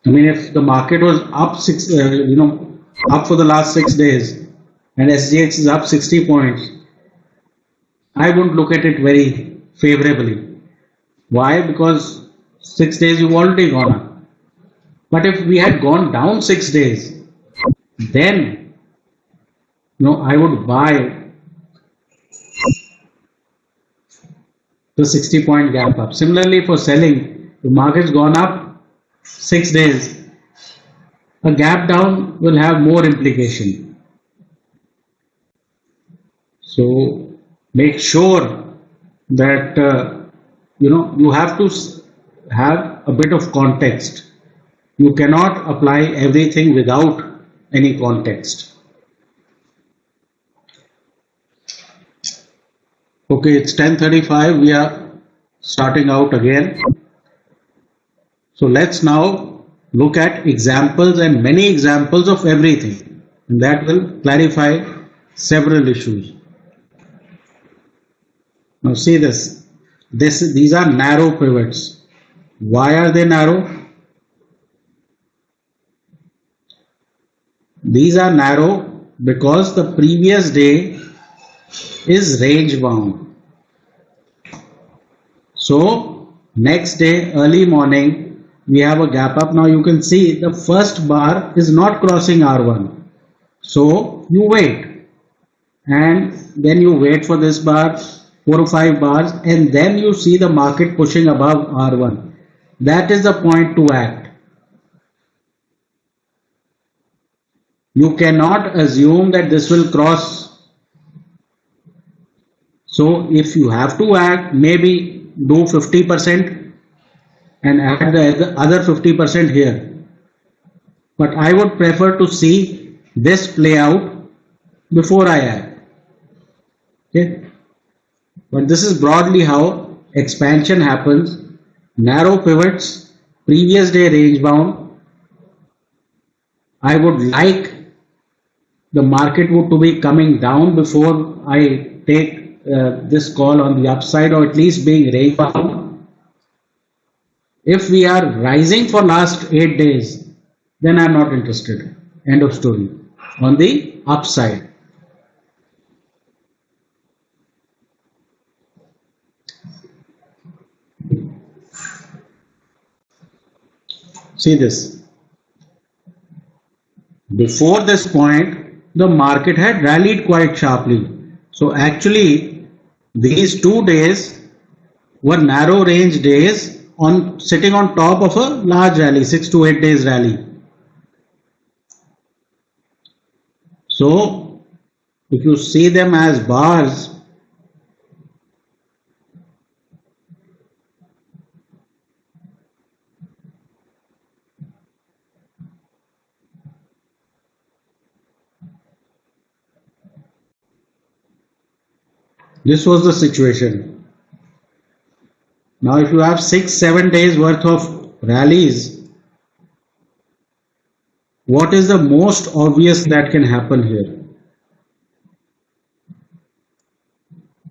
I mean, if the market was up up for the last 6 days, and SGX is up 60 points, I wouldn't look at it very favorably. Why? Because 6 days you've already gone up. But if we had gone down 6 days, then I would buy the 60-point gap up. Similarly, for selling, the market's gone up 6 days. A gap down will have more implication. So make sure that you have to have a bit of context. You cannot apply everything without any context. Okay, it's 10:35. We are starting out again. So let's now look at examples and many examples of everything. And that will clarify several issues. Now see this. These are narrow pivots. Why are they narrow? These are narrow because the previous day is range bound. So next day early morning we have a gap up. Now you can see the first bar is not crossing R1. So you wait, and then you wait for this bar, 4 or 5 bars, and then you see the market pushing above R1. That is the point to act. You cannot assume that this will cross. So if you have to act, maybe do 50% and add the other 50% here. But I would prefer to see this play out before I act. Okay. But this is broadly how expansion happens. Narrow pivots, previous day range bound. I would like the market to be coming down before I take this call on the upside, or at least being range bound. If we are rising for last 8 days, then I'm not interested. End of story. On the upside. See this. Before this point, the market had rallied quite sharply. So actually, these 2 days were narrow range days sitting on top of a large rally, 6 to 8 days rally. So if you see them as bars, this was the situation. Now if you have 6-7 days worth of rallies, what is the most obvious that can happen here?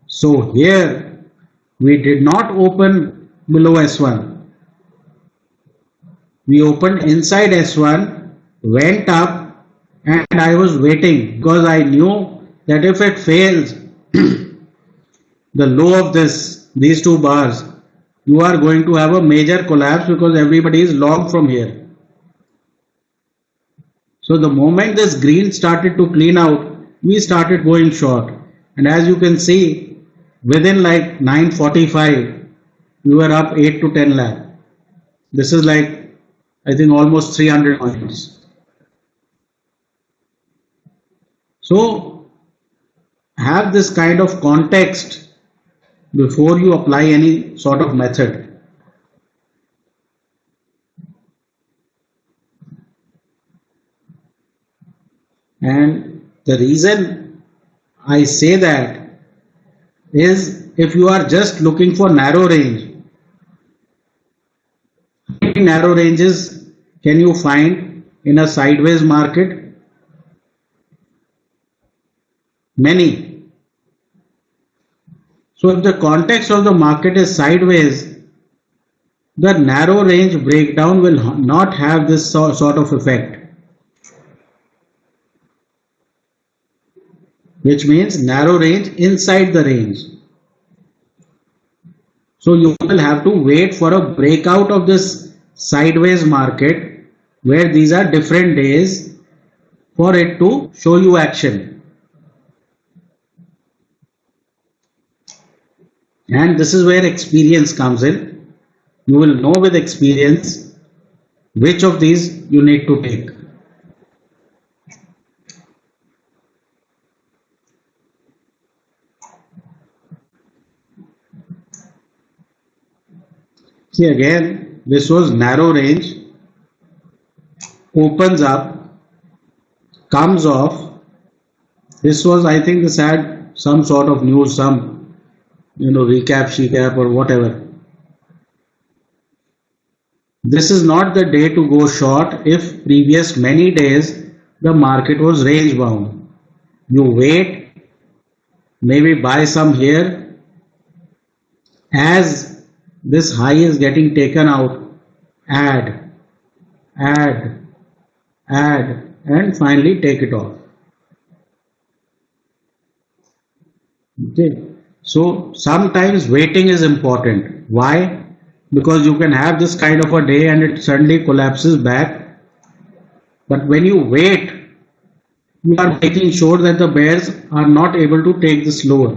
So here we did not open below S1. We opened inside S1, went up, and I was waiting because I knew that if it fails the low of these 2 bars, you are going to have a major collapse because everybody is long from here. So the moment this green started to clean out, we started going short. And as you can see, within like 9:45, we were up 8 to 10 lakh. This is like, I think, almost 300 points. So have this kind of context before you apply any sort of method. And the reason I say that is, if you are just looking for narrow range, how many narrow ranges can you find in a sideways market? Many. So if the context of the market is sideways, the narrow range breakdown will not have this sort of effect, which means narrow range inside the range. So you will have to wait for a breakout of this sideways market where these are different days for it to show you action. And this is where experience comes in. You will know with experience which of these you need to take. See again, this was narrow range, opens up, comes off. This was, I think this had some sort of news, some, recap, shecap or whatever. This is not the day to go short if previous many days the market was range bound. You wait, maybe buy some here. As this high is getting taken out, add, and finally take it off. Okay. So sometimes waiting is important. Why? Because you can have this kind of a day and it suddenly collapses back. But when you wait, you are making sure that the bears are not able to take this lower.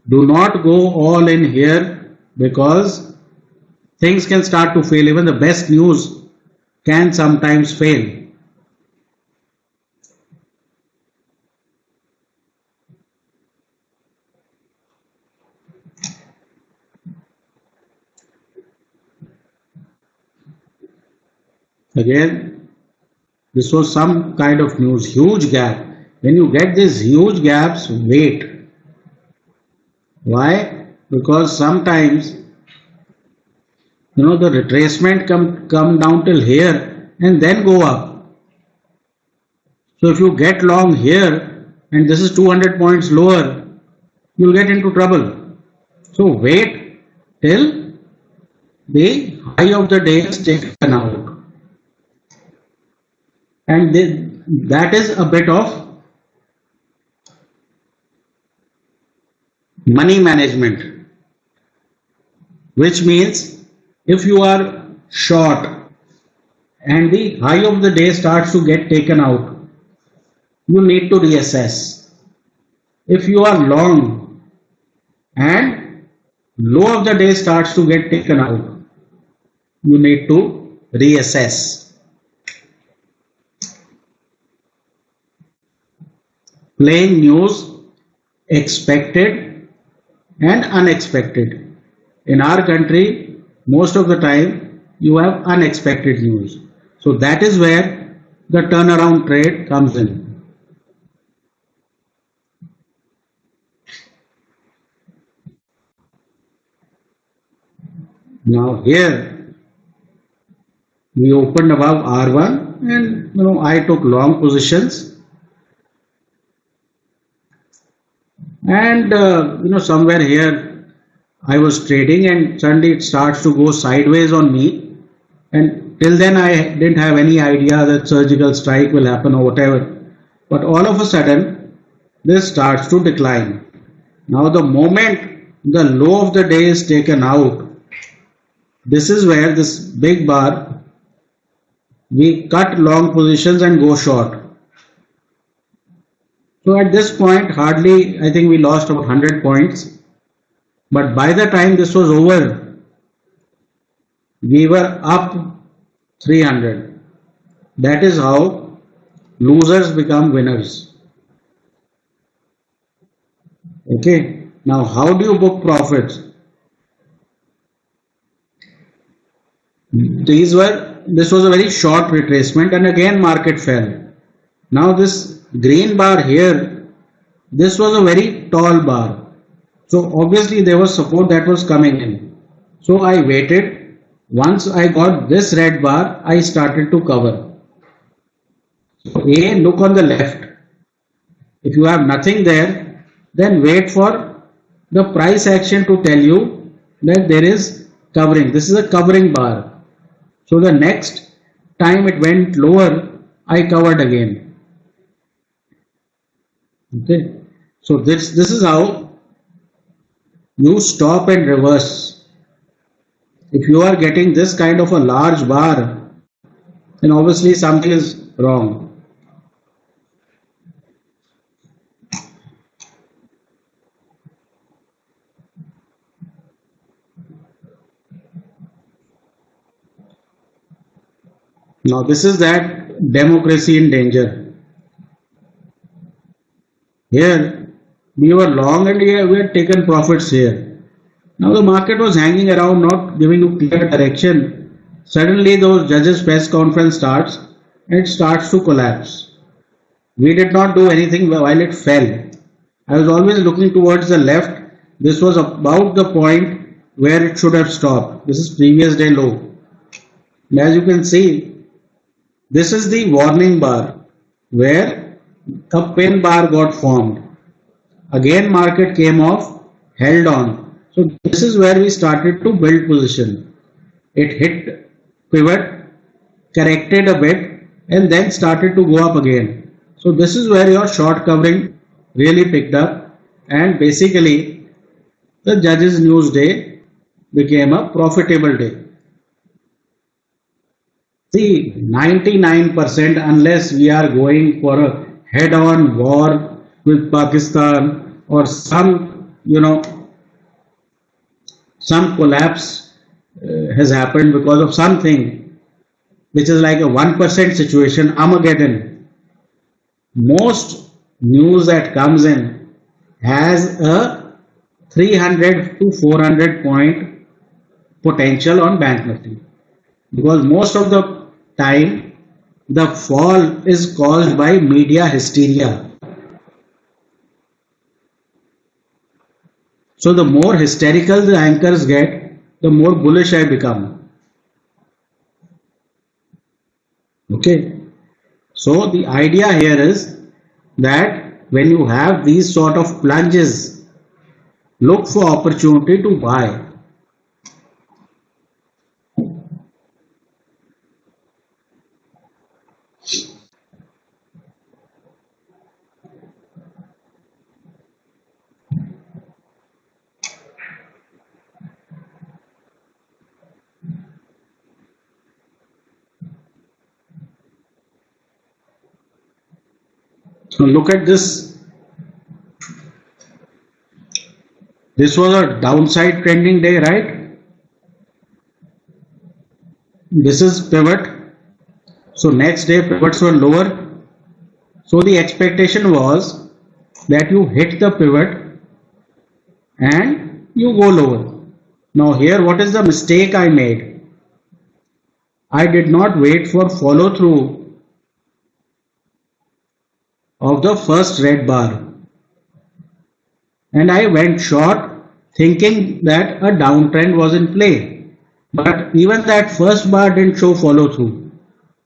Do not go all in here, because things can start to fail. Even the best news can sometimes fail. Again, this was some kind of news, huge gap. When you get these huge gaps, wait. Why? Because sometimes the retracement come down till here and then go up. So if you get long here and this is 200 points lower, you'll get into trouble. So wait till the high of the day is taken out. And that is a bit of money management, which means if you are short and the high of the day starts to get taken out, you need to reassess. If you are long and low of the day starts to get taken out, you need to reassess. Playing news, expected and unexpected. In our country, most of the time you have unexpected news. So that is where the turnaround trade comes in. Now here we opened above R1 and I took long positions. And somewhere here I was trading and suddenly it starts to go sideways on me, and till then I didn't have any idea that surgical strike will happen or whatever, but all of a sudden this starts to decline. Now the moment the low of the day is taken out, this is where this big bar, we cut long positions and go short. So at this point, hardly, I think we lost about 100 points. But by the time this was over, we were up 300. That is how losers become winners. Okay. Now, how do you book profits? This was a very short retracement and again market fell. Now this green bar here, this was a very tall bar. So obviously there was support that was coming in. So I waited. Once I got this red bar, I started to cover. So A, look on the left. If you have nothing there, then wait for the price action to tell you that there is covering. This is a covering bar. So the next time it went lower, I covered again. Okay. So this is how you stop and reverse. If you are getting this kind of a large bar, then obviously something is wrong. Now this is that democracy in danger. Here we were long and here we had taken profits here. Now the market was hanging around, not giving you clear direction. Suddenly those judges press conference starts and it starts to collapse. We did not do anything while it fell. I was always looking towards the left. This was about the point where it should have stopped. This is previous day low. And as you can see, this is the warning bar where a pin bar got formed. Again market came off, held on. So this is where we started to build position. It hit pivot, corrected a bit and then started to go up again. So this is where your short covering really picked up and basically the judges news day became a profitable day. See, 99% unless we are going for a head-on war with Pakistan or some collapse has happened because of something which is like a 1% situation, Armageddon. Most news that comes in has a 300 to 400 point potential on Bank Nifty because most of the time the fall is caused by media hysteria. So the more hysterical the anchors get, the more bullish I become. Okay. So the idea here is that when you have these sort of plunges, look for opportunity to buy. So look at this. This was a downside trending day, right? This is pivot. So next day pivots were lower. So the expectation was that you hit the pivot and you go lower. Now here what is the mistake I made? I did not wait for follow through of the first red bar and I went short thinking that a downtrend was in play, but even that first bar didn't show follow through.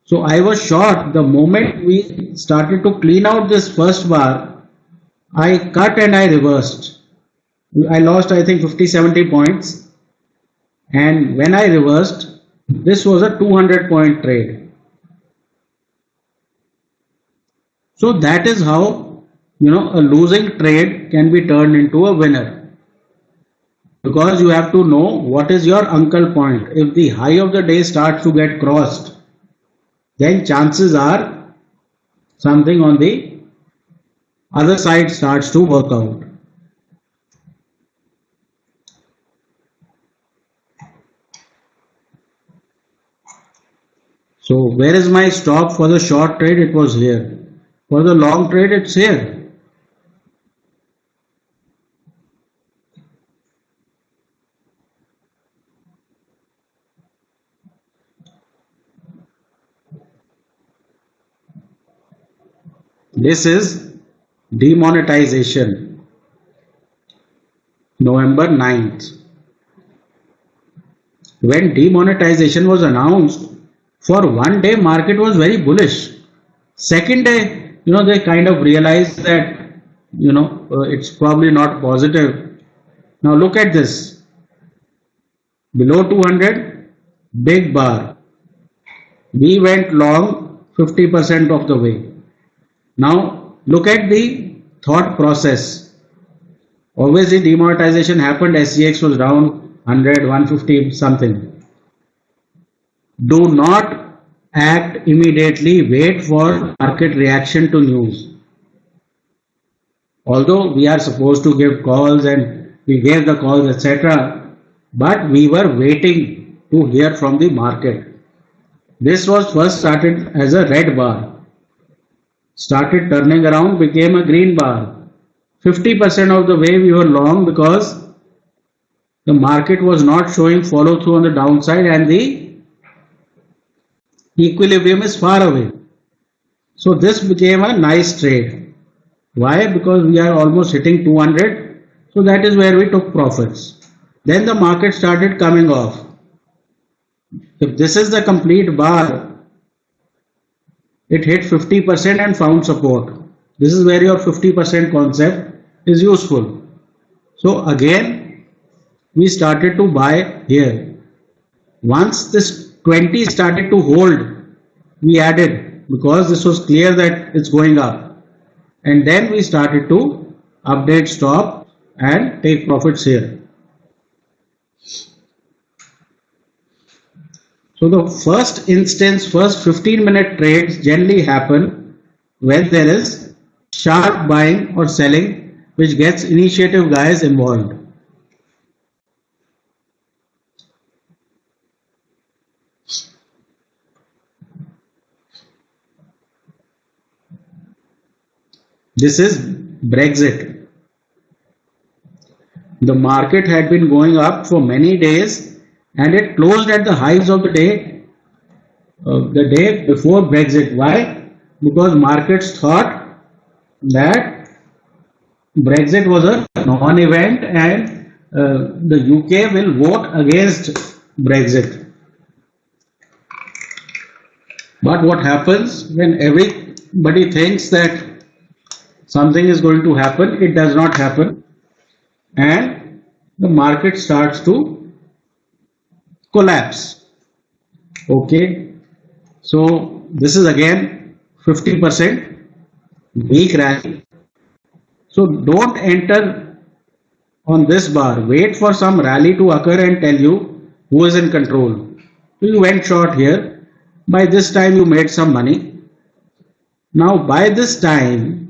So I was short. The moment we started to clean out this first bar, I cut and I reversed. I lost I think 50-70 points, and when I reversed, this was a 200-point trade. So that is how a losing trade can be turned into a winner, because you have to know what is your uncle point. If the high of the day starts to get crossed, then chances are something on the other side starts to work out. So where is my stop for the short trade? It was here. For the long trade, it's here. This is demonetization, November 9th. When demonetization was announced, for one day market was very bullish. Second day, they kind of realized that, it's probably not positive. Now look at this. below 200, big bar. We went long 50% of the way. Now look at the thought process. Obviously demonetization happened, SGX was down 100, 150 something. Do not act immediately, wait for market reaction to news. Although we are supposed to give calls and we gave the calls, etc., but we were waiting to hear from the market. This was first started as a red bar, started turning around, became a green bar. 50% of the way we were long because the market was not showing follow through on the downside and the equilibrium is far away. So this became a nice trade. Why? Because we are almost hitting 200. So that is where we took profits. Then the market started coming off. If this is the complete bar, it hit 50% and found support. This is where your 50% concept is useful. So again, we started to buy here. Once this 20 started to hold, we added because this was clear that it's going up. And then we started to update stop and take profits here. So the first instance, first 15-minute trades generally happen when there is sharp buying or selling which gets initiative guys involved. This is Brexit. The market had been going up for many days and it closed at the highs of the day before Brexit. Why? Because markets thought that Brexit was a non-event and the UK will vote against Brexit. But what happens when everybody thinks that something is going to happen, it does not happen and the market starts to collapse. Okay, so this is again 50% weak rally. So don't enter on this bar, wait for some rally to occur and tell you who is in control. So you went short here, by this time you made some money. Now by this time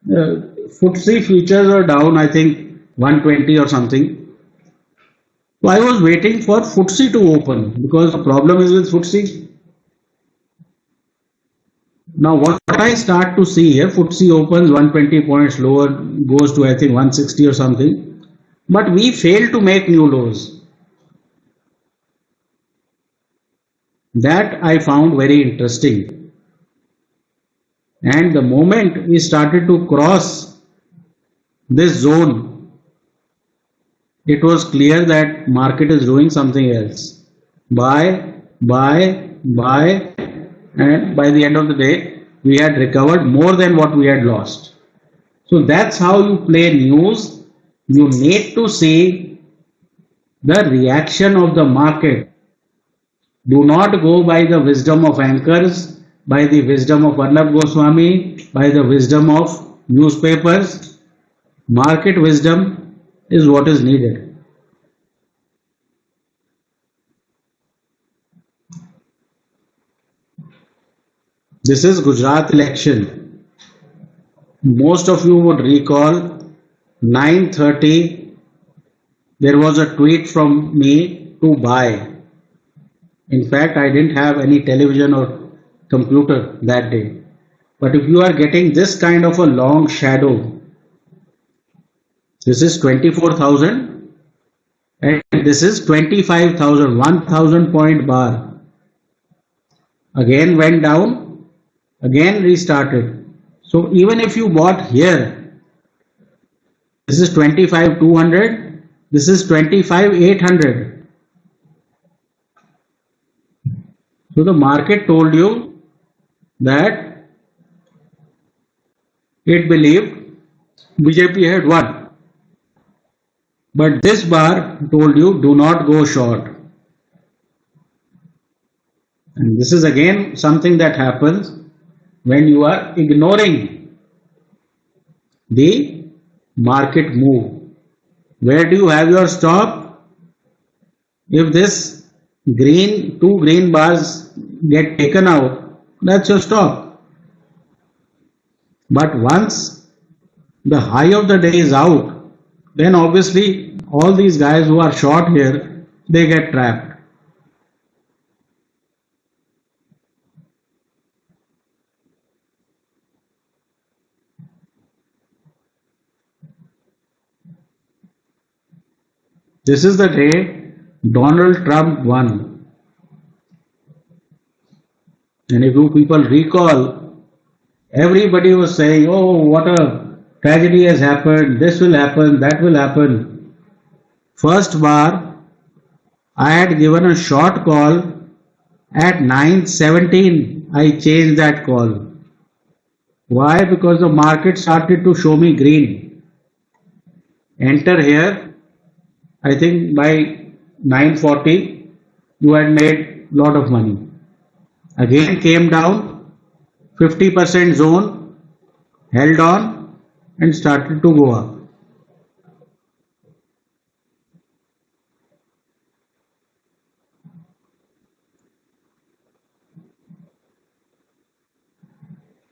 FTSE futures are down, I think 120 or something. So I was waiting for FTSE to open because the problem is with FTSE. Now what I start to see here, FTSE opens 120 points lower, goes to I think 160 or something. But we failed to make new lows. That I found very interesting. And the moment we started to cross this zone, it was clear that market is doing something else. Buy, buy, buy, and by the end of the day, we had recovered more than what we had lost. So that's how you play news. You need to see the reaction of the market. Do not go by the wisdom of anchors, by the wisdom of Arnab Goswami, by the wisdom of newspapers. Market wisdom is what is needed. This is Gujarat election. Most of you would recall 9:30 there was a tweet from me to buy. In fact, I didn't have any television or computer that day. But if you are getting this kind of a long shadow, this is 24,000 and this is 25,000, 1,000 point bar. Again went down, again restarted. So even if you bought here, this is 25,200, this is 25,800. So the market told you that it believed BJP had won. But this bar told you do not go short. And this is again something that happens when you are ignoring the market move. Where do you have your stop? If this two green bars get taken out, that's your stop. But once the high of the day is out, then obviously all these guys who are short here, they get trapped. This is the day Donald Trump won. And if you people recall, everybody was saying, oh, what a tragedy has happened, this will happen, that will happen. First bar, I had given a short call at 9:17. I changed that call. Why? Because the market started to show me green. Enter here. I think by 9:40 you had made lot of money. Again came down 50% zone, held on and started to go up.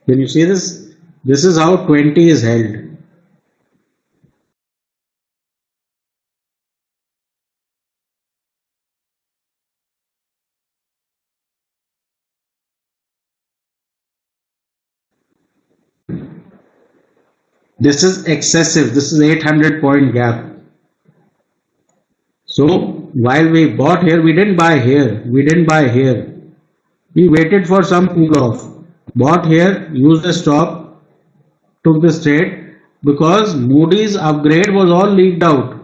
Can you see this? This is how 20 is held. This is excessive. This is 800 point gap. So while we bought here, we didn't buy here. We didn't buy here. We waited for some cool off. Bought here, used a stop, took the trade because Moody's upgrade was all leaked out.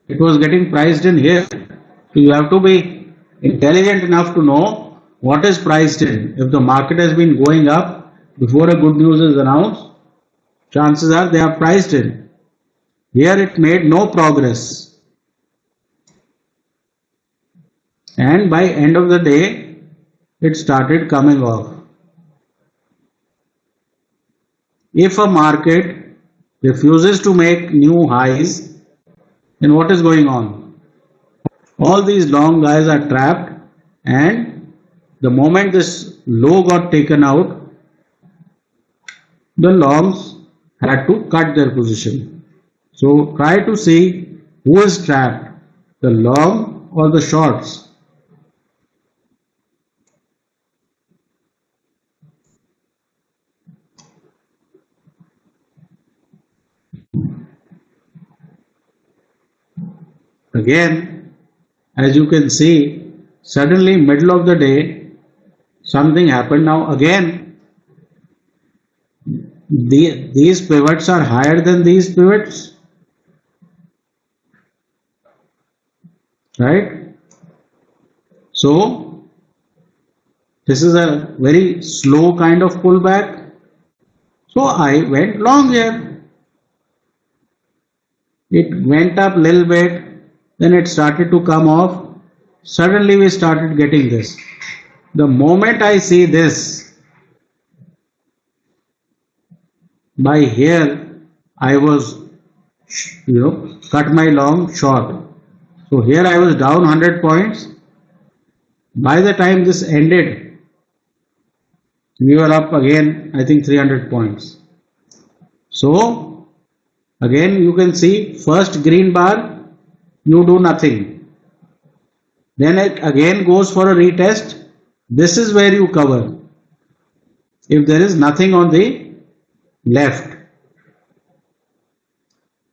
It was getting priced in here. So you have to be intelligent enough to know what is priced in. If the market has been going up before a good news is announced, chances are they are priced in. Here it made no progress. And by end of the day, it started coming off. If a market refuses to make new highs, then what is going on? All these long guys are trapped, and the moment this low got taken out, the longs had to cut their position. So try to see who is trapped, the long or the shorts. Again, as you can see, suddenly middle of the day, something happened. Now again, these pivots are higher than these pivots, right? So this is a very slow kind of pullback. So I went long here. It went up a little bit, then it started to come off. Suddenly we started getting this. The moment I see this, by here I was, cut my long short. So here I was down 100 points. By the time this ended, we were up again, I think 300 points. So again you can see first green bar, you do nothing. Then it again goes for a retest. This is where you cover. If there is nothing on the left.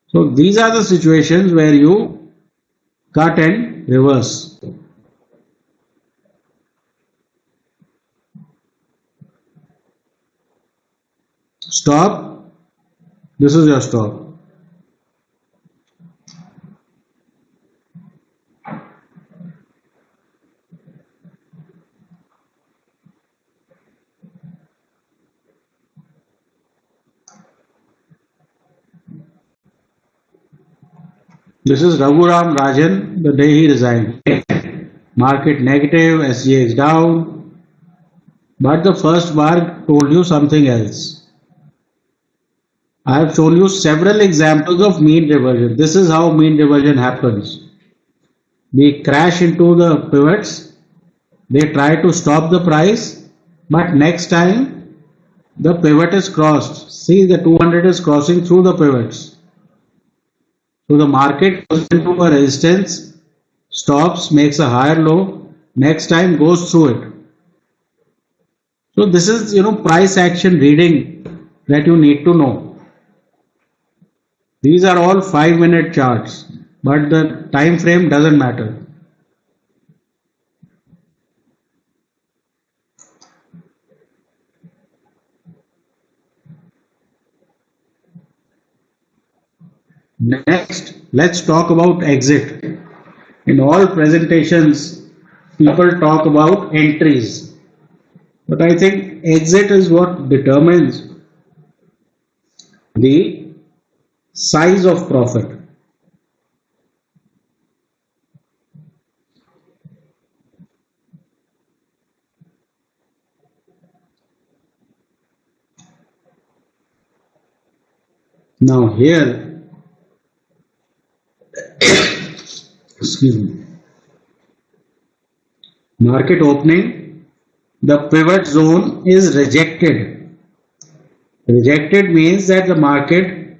So these are the situations where you cut and reverse. Stop. This is your stop. This is Raghuram Rajan the day he resigned. Market negative, SGX down. but the first bar told you something else. I have shown you several examples of mean reversion. This is how mean reversion happens. We crash into the pivots, they try to stop the price, but next time the pivot is crossed. See, the 200 is crossing through the pivots. So the market goes into a resistance, stops, makes a higher low, next time goes through it. So this is, price action reading that you need to know. These are all 5-minute charts, but the time frame doesn't matter. Next, let's talk about exit. In all presentations, people talk about entries, but I think exit is what determines the size of profit. Now here, excuse me, market opening, the pivot zone is rejected. Rejected means that the market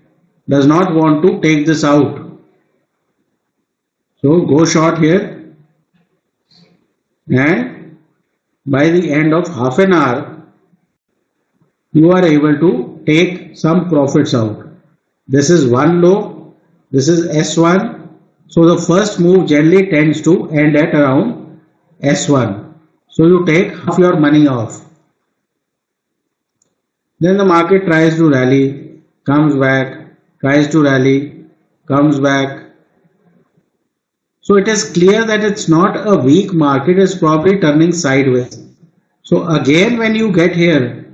does not want to take this out. So go short here, and by the end of half an hour, you are able to take some profits out. This is one low, this is S1. So the first move generally tends to end at around S1. So you take half your money off. Then the market tries to rally, comes back, tries to rally, comes back. So it is clear that it's not a weak market, it's probably turning sideways. So again, when you get here,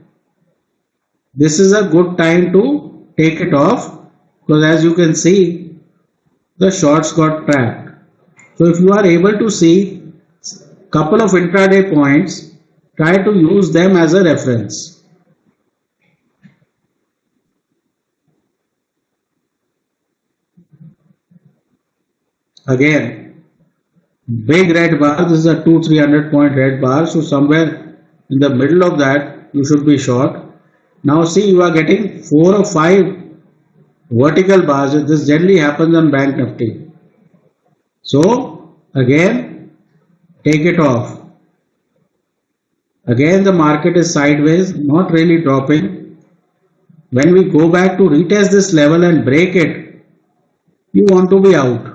this is a good time to take it off, because as you can see, the shorts got trapped. So if you are able to see couple of intraday points, try to use them as a reference. Again, big red bar, this is a 200-300 point red bar, so somewhere in the middle of that you should be short. Now see, you are getting 4 or 5 vertical bars. This generally happens on Bank Nifty. So again, take it off. Again the market is sideways, not really dropping. When we go back to retest this level and break it, you want to be out.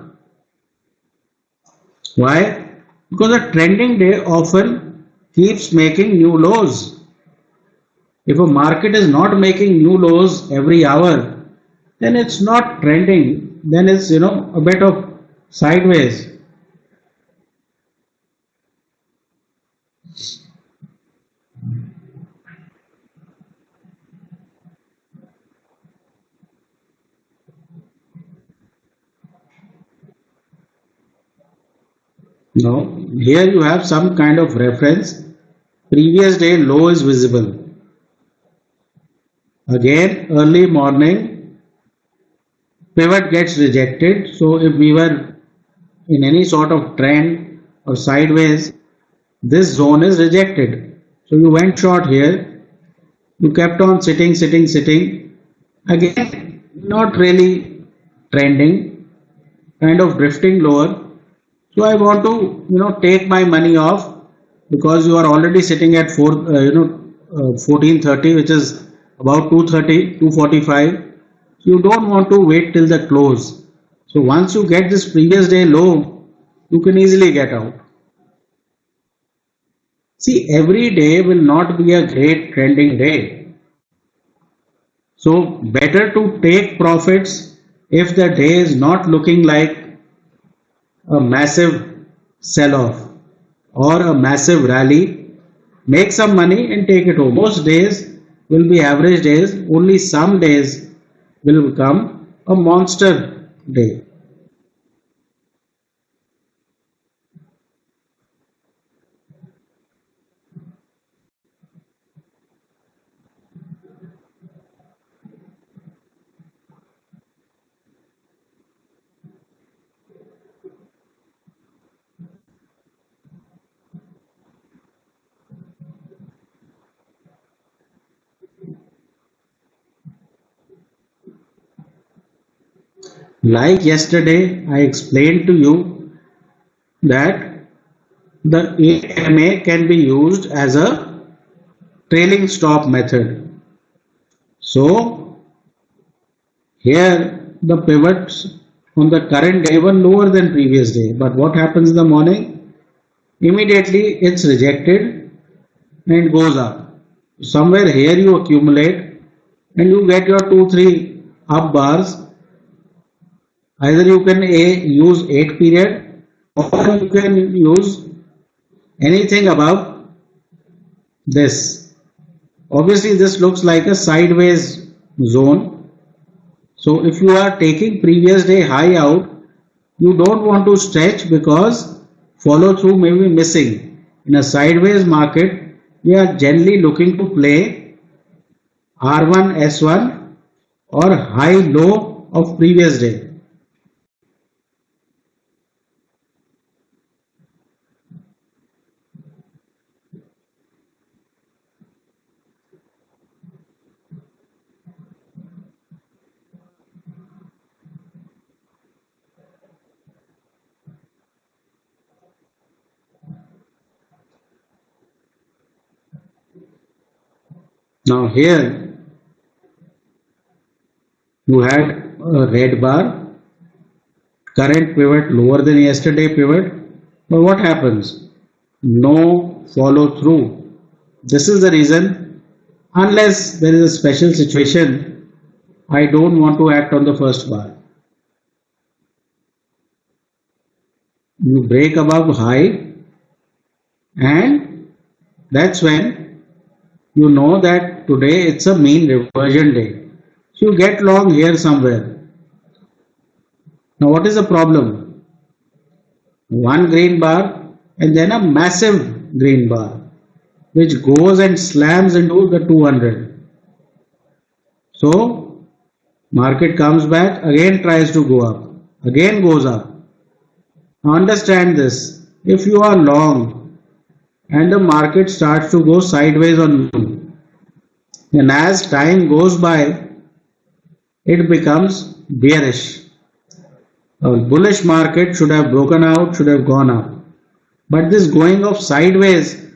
Why? Because a trending day often keeps making new lows. If a market is not making new lows every hour, then it's not trending, then it's a bit of sideways. Now here you have some kind of reference. Previous day low is visible. Again early morning pivot gets rejected. So if we were in any sort of trend or sideways, this zone is rejected. So you went short here, you kept on sitting. Again, not really trending, kind of drifting lower. So I want to, take my money off, because you are already sitting at 1430, which is about 230, 245. So you don't want to wait till the close. So once you get this previous day low, you can easily get out. See, every day will not be a great trending day. So better to take profits if the day is not looking like a massive sell-off or a massive rally. Make some money and take it home. Most days will be average days. Only some days will become a monster day. Like yesterday, I explained to you that the AMA can be used as a trailing stop method. So here the pivots on the current day were lower than previous day. But what happens in the morning? Immediately it's rejected and goes up. Somewhere here you accumulate and you get your 2-3 up bars. Either you can use 8 period or you can use anything above this. Obviously this looks like a sideways zone. So if you are taking previous day high out, you don't want to stretch because follow through may be missing. In a sideways market, we are generally looking to play R1, S1 or high low of previous day. Now here you had a red bar, current pivot lower than yesterday pivot, but what happens? No follow through. This is the reason, unless there is a special situation, I don't want to act on the first bar. You break above high and that's when you know that today it's a mean reversion day. So you get long here somewhere. Now what is the problem? One green bar and then a massive green bar which goes and slams into the 200. So market comes back, again tries to go up, again goes up. Now understand this, if you are long and the market starts to go sideways on you, and as time goes by, it becomes bearish. A bullish market should have broken out, should have gone up. But this going of sideways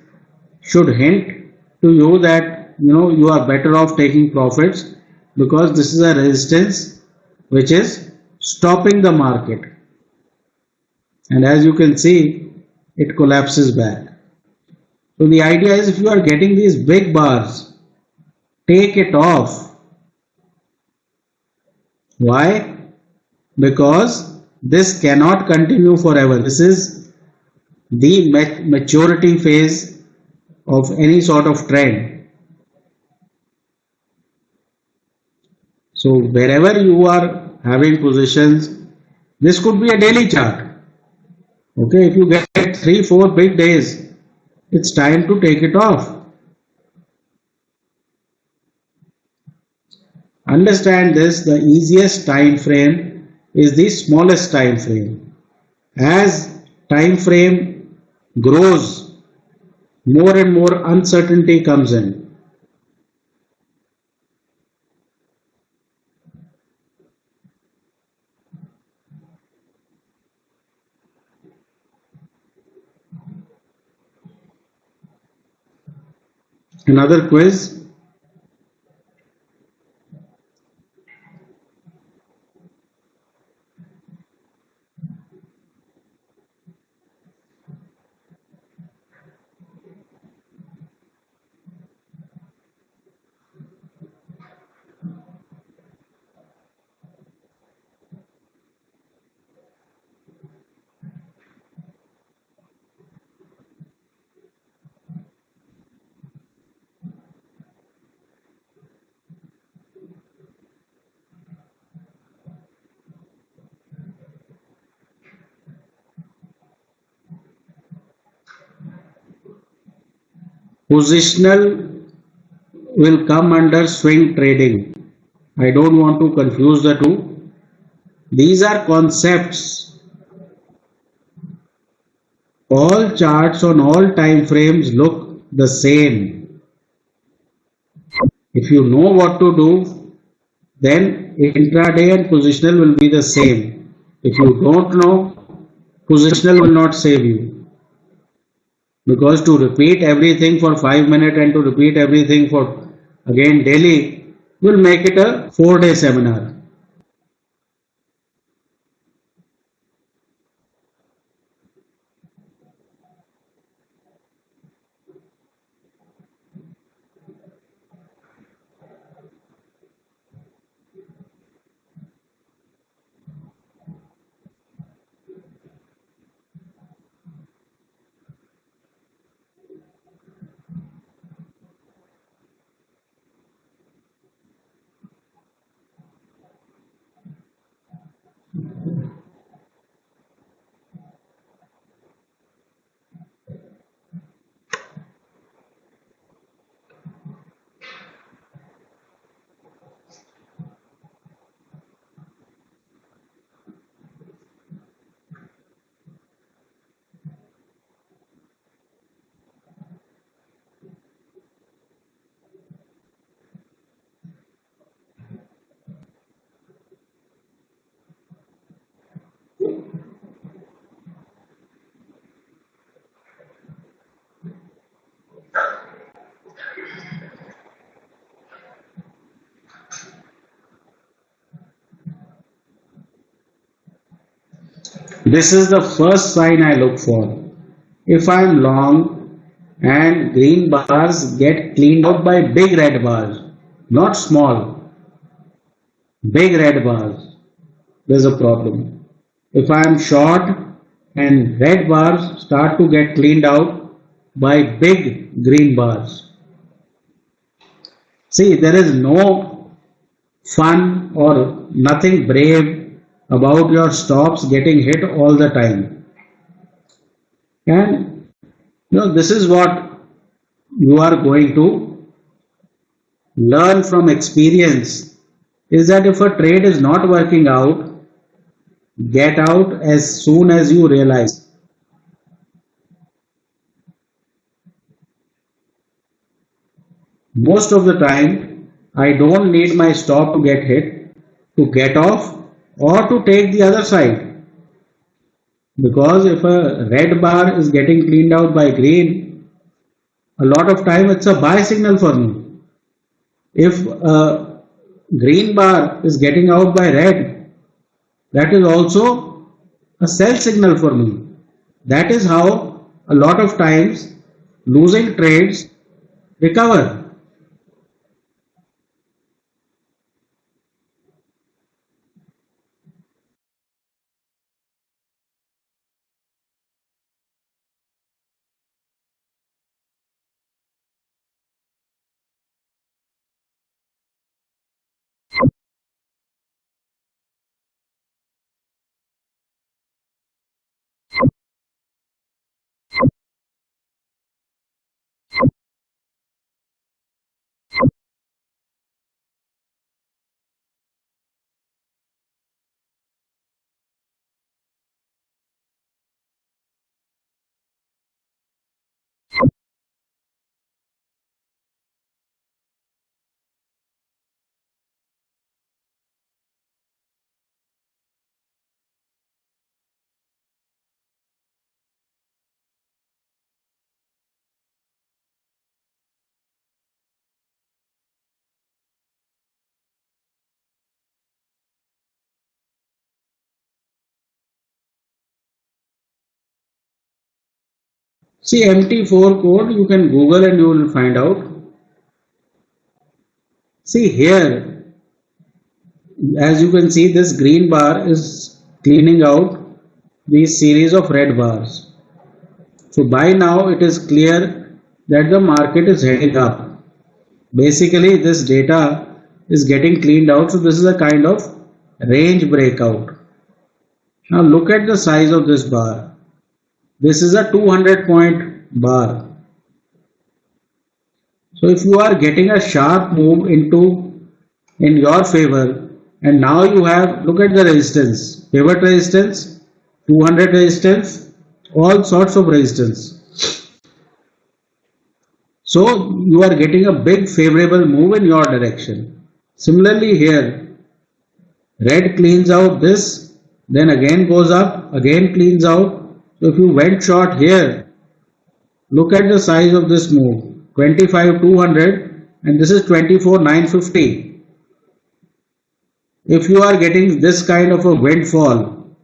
should hint to you that you are better off taking profits because this is a resistance which is stopping the market. And as you can see, it collapses back. So the idea is if you are getting these big bars, take it off. Why? Because this cannot continue forever. This is the maturity phase of any sort of trend. So wherever you are having positions, this could be a daily chart. Okay, if you get 3-4 big days, it's time to take it off. Understand this, the easiest time frame is the smallest time frame. As time frame grows, more and more uncertainty comes in. Another quiz. Positional will come under swing trading. I don't want to confuse the two. These are concepts. All charts on all time frames look the same. If you know what to do, then intraday and positional will be the same. If you don't know, positional will not save you. Because to repeat everything for 5 minutes and to repeat everything for again daily will make it a 4-day seminar. This is the first sign I look for. If I am long and green bars get cleaned out by big red bars, not small, big red bars, there's a problem. If I am short and red bars start to get cleaned out by big green bars. See, there is no fun or nothing brave about your stops getting hit all the time. And this is what you are going to learn from experience is that if a trade is not working out, get out as soon as you realize. Most of the time, I don't need my stop to get hit, to get off or to take the other side. Because if a red bar is getting cleaned out by green, a lot of time it's a buy signal for me. If a green bar is getting out by red, that is also a sell signal for me. That is how a lot of times losing trades recover. See MT4 code, you can Google and you will find out. See here, as you can see, this green bar is cleaning out these series of red bars. So by now it is clear that the market is heading up. Basically this data is getting cleaned out. So this is a kind of range breakout. Now look at the size of this bar. This is a 200-point bar. So if you are getting a sharp move in your favor, and now you have, look at the resistance, pivot resistance, 200 resistance, all sorts of resistance. So you are getting a big favorable move in your direction. Similarly here, Red cleans out this, then again goes up, again cleans out. So if you went short here, look at the size of this move, 25,200 and this is 24,950. If you are getting this kind of a windfall,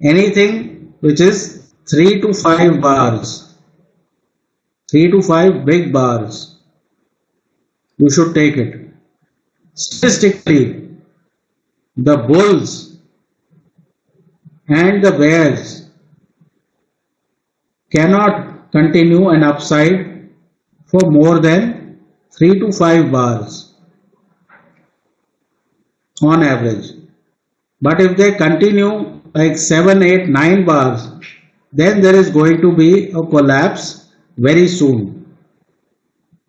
anything which is 3 to 5 bars, 3 to 5 big bars, you should take it. Statistically, the bulls and the bears cannot continue an upside for more than 3 to 5 bars on average. But if they continue like 7, 8, 9 bars, then there is going to be a collapse very soon.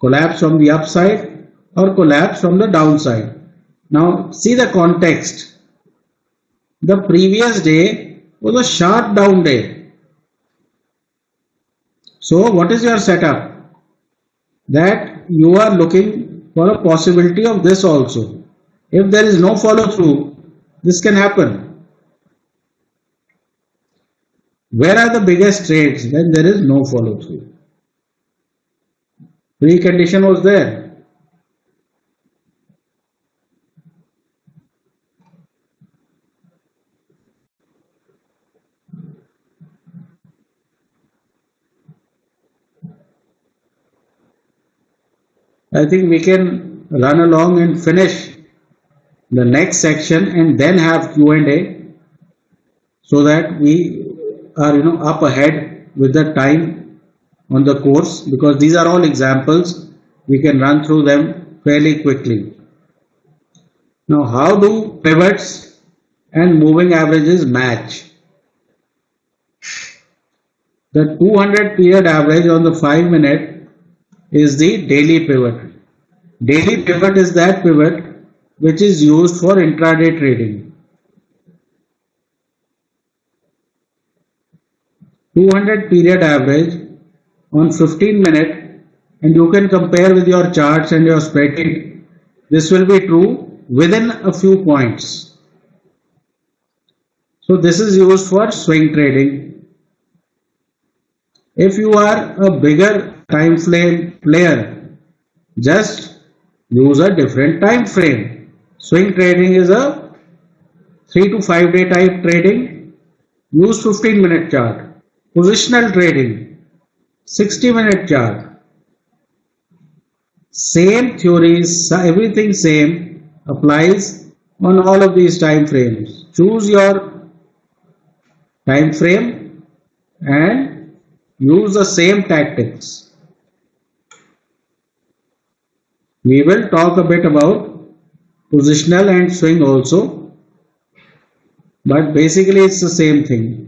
Collapse from the upside or collapse from the downside. Now see the context. The previous day was a sharp down day. So what is your setup? That you are looking for a possibility of this also. If there is no follow through, this can happen. Where are the biggest trades when there is no follow through? Precondition was there. I think we can run along and finish the next section and then have Q&A so that we are up ahead with the time on the course, because these are all examples. We can run through them fairly quickly. Now, how do pivots and moving averages match? The 200 period average on the 5-minute is the daily pivot. Daily pivot is that pivot which is used for intraday trading. 200 period average on 15-minute, and you can compare with your charts and your spreadsheet. This will be true within a few points. So this is used for swing trading. If you are a bigger time frame player, just use a different time frame. Swing trading is a 3 to 5 day type trading. Use 15-minute chart. Positional trading, 60-minute chart. Same theories, everything same applies on all of these time frames. Choose your time frame and use the same tactics. We will talk a bit about positional and swing also, but basically it's the same thing.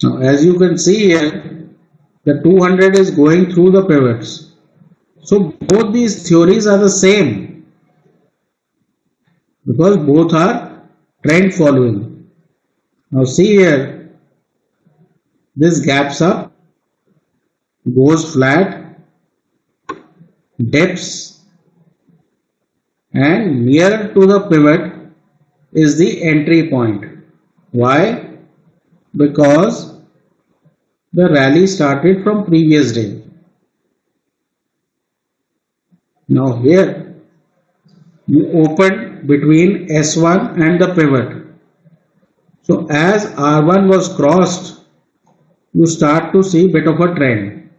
Now, as you can see here, the 200 is going through the pivots. So both these theories are the same because both are trend following. Now see here, this gaps up, goes flat, dips, and near to the pivot is the entry point. Why? Because the rally started from previous day. Now here you open between S1 and the pivot. So as R1 was crossed, you start to see bit of a trend.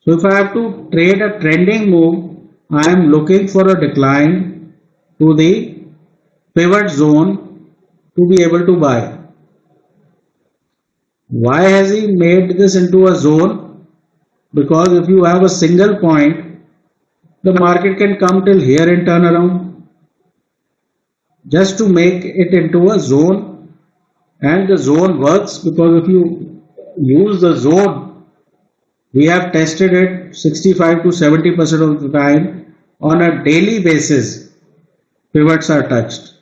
So if I have to trade a trending move, I am looking for a decline to the pivot zone to be able to buy. Why has he made this into a zone? Because if you have a single point, the market can come till here and turn around. Just to make it into a zone, and the zone works because if you use the zone, we have tested it 65 to 70% of the time on a daily basis, pivots are touched.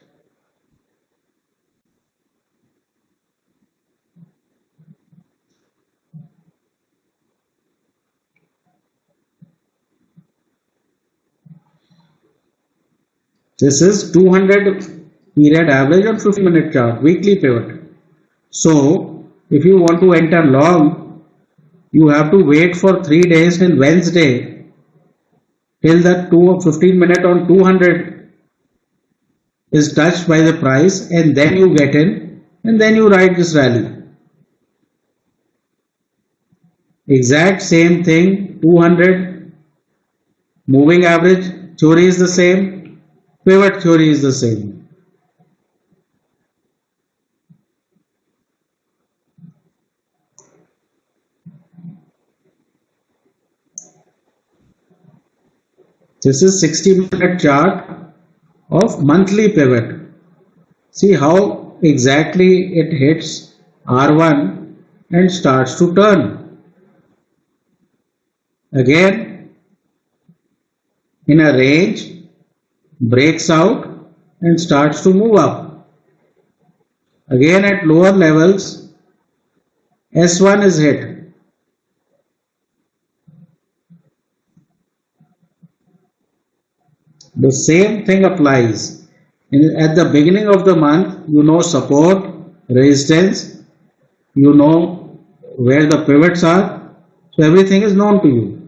This is 200 period average on 50-minute chart, weekly pivot. So if you want to enter long, you have to wait for 3 days till Wednesday till the 15-minute on 200 is touched by the price, and then you get in and then you ride this rally. Exact same thing, 200 moving average theory is the same, pivot theory is the same. This is 60-minute chart of monthly pivot. See how exactly it hits R1 and starts to turn. Again, in a range, breaks out and starts to move up. Again at lower levels, S1 is hit. The same thing applies. At the beginning of the month, you know support, resistance, you know where the pivots are, so everything is known to you.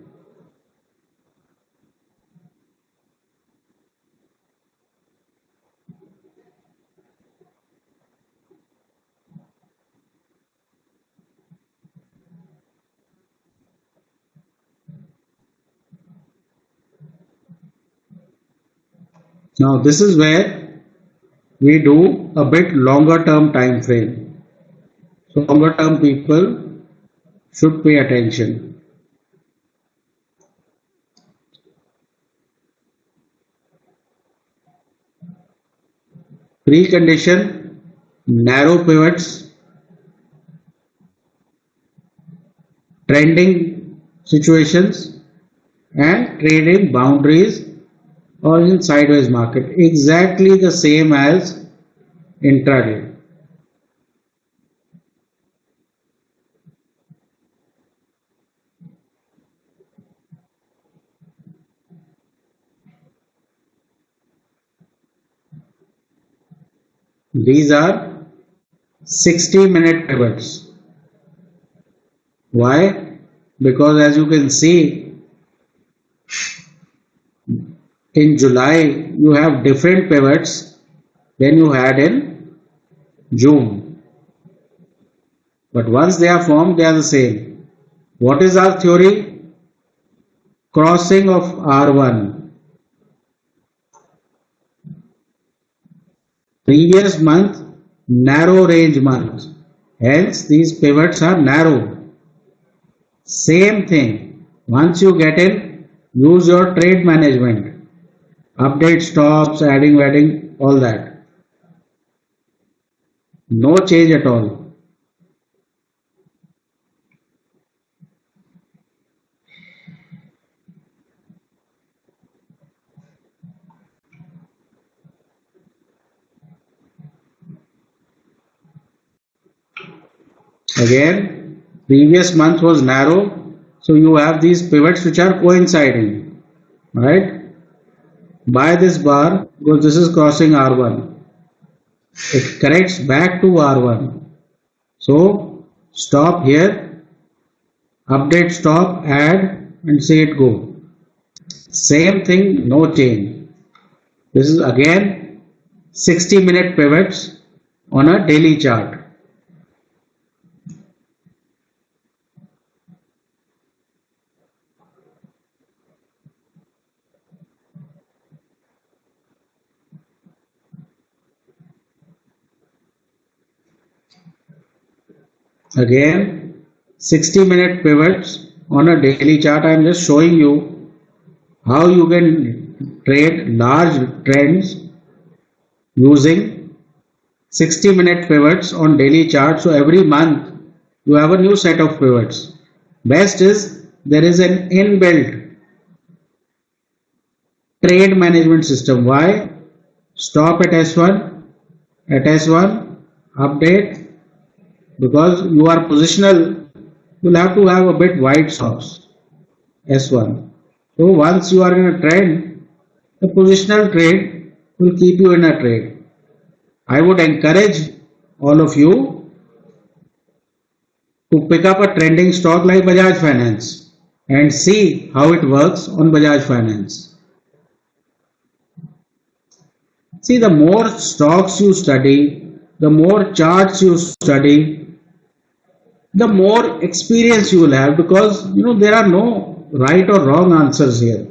Now this is where we do a bit longer term time frame. So longer term people should pay attention. Precondition, narrow pivots, trending situations, and trading boundaries or in sideways market, exactly the same as intraday. These are 60-minute pivots. Why? Because as you can see, in July you have different pivots than you had in June. But once they are formed, they are the same. What is our theory? Crossing of R1. Previous month, narrow range month. Hence, these pivots are narrow. Same thing. Once you get in, use your trade management. Update stops, adding, all that. No change at all. Again, previous month was narrow, so you have these pivots which are coinciding, right? Buy this bar because this is crossing R1. It corrects back to R1. So stop here, update stop, add and see it go. Same thing, no change. This is again 60-minute pivots on a daily chart. Again 60-minute pivots on a daily chart. I am just showing you how you can trade large trends using 60-minute pivots on daily chart. So every month you have a new set of pivots. Best is there is an inbuilt trade management system. Why? Stop at S1, update, because you are positional, you'll have to have a bit wide stops, S1. So once you are in a trend, the positional trade will keep you in a trade. I would encourage all of you to pick up a trending stock like Bajaj Finance and see how it works on Bajaj Finance. See, the more stocks you study, the more charts you study, the more experience you will have, because there are no right or wrong answers here.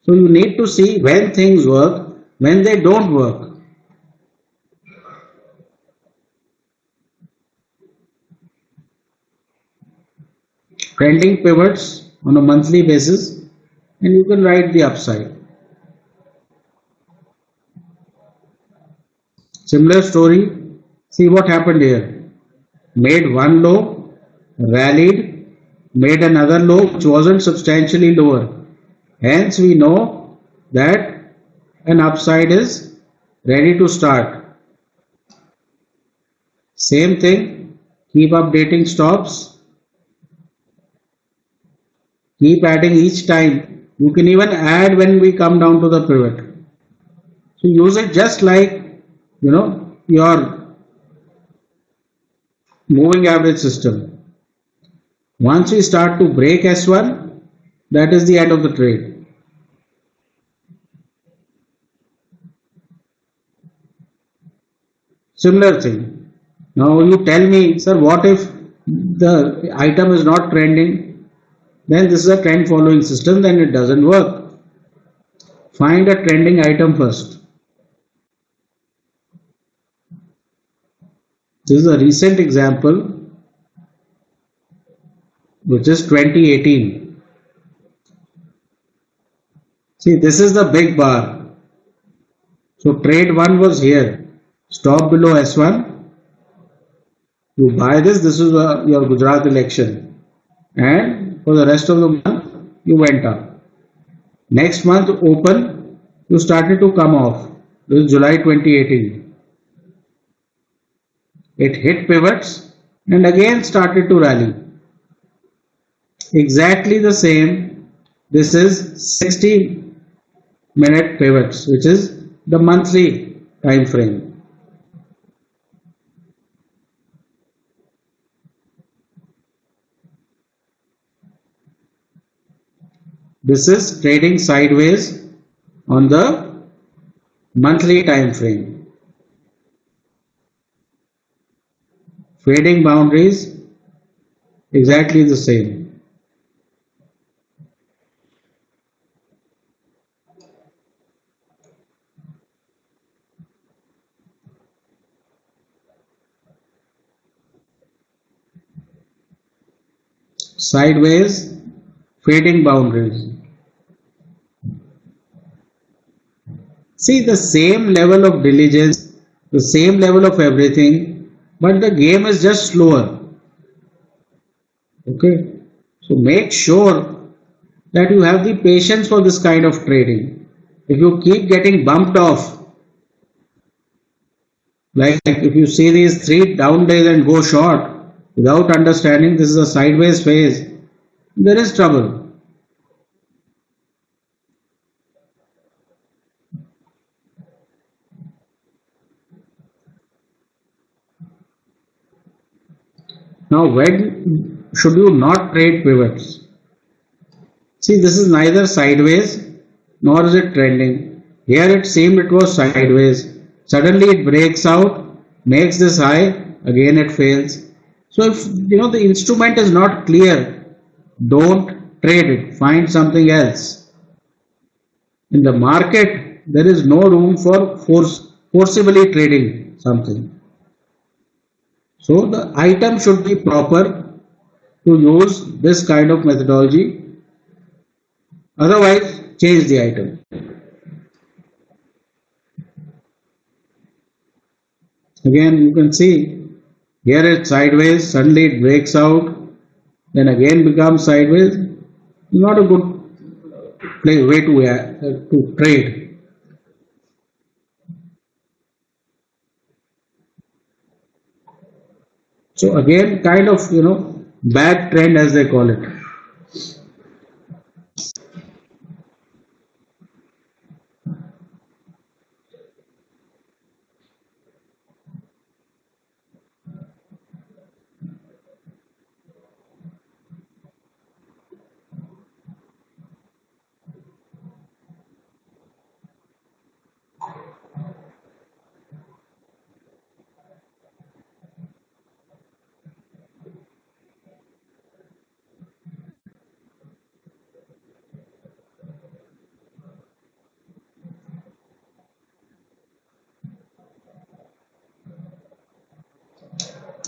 So you need to see when things work, when they don't work. Trending pivots on a monthly basis, and you can ride the upside. Similar story. See what happened here. Made one low, rallied, made another low which wasn't substantially lower. Hence we know that an upside is ready to start. Same thing, keep updating stops, keep adding each time. You can even add when we come down to the pivot. So use it just like your moving average system. Once we start to break S1, that is the end of the trade. Similar thing. Now you tell me, sir, what if the item is not trending? Then this is a trend following system, then it doesn't work. Find a trending item first. This is a recent example, which is 2018. See, this is the big bar. So trade 1 was here. Stop below S1. You buy this. This is your Gujarat election. And for the rest of the month, you went up. Next month open, you started to come off. This is July 2018. It hit pivots and again started to rally. Exactly the same. This is 60-minute pivots, which is the monthly time frame. This is trading sideways on the monthly time frame. Fading boundaries, exactly the same. Sideways, fading boundaries. See, the same level of diligence, the same level of everything, but the game is just slower. Okay, so make sure that you have the patience for this kind of trading. If you keep getting bumped off, like if you see these 3 down days and go short without understanding this is a sideways phase, there is trouble. Now, when should you not trade pivots? See, this is neither sideways nor is it trending. Here it seemed it was sideways. Suddenly it breaks out, makes this high, again it fails. So if the instrument is not clear, don't trade it. Find something else. In the market, there is no room for forcibly trading something. So the item should be proper to use this kind of methodology. Otherwise, change the item. Again, you can see here it's sideways, suddenly it breaks out, then again becomes sideways. Not a good way to trade. So again, kind of, bad trend as they call it.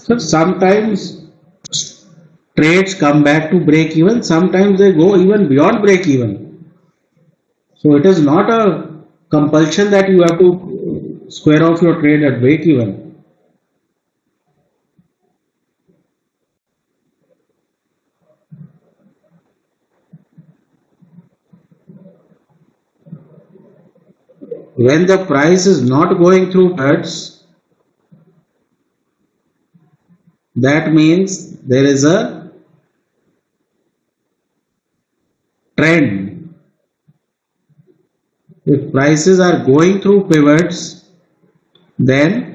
So sometimes trades come back to break even, sometimes they go even beyond break even. So it is not a compulsion that you have to square off your trade at break even. When the price is not going through cuts, that means there is a trend. If prices are going through pivots, then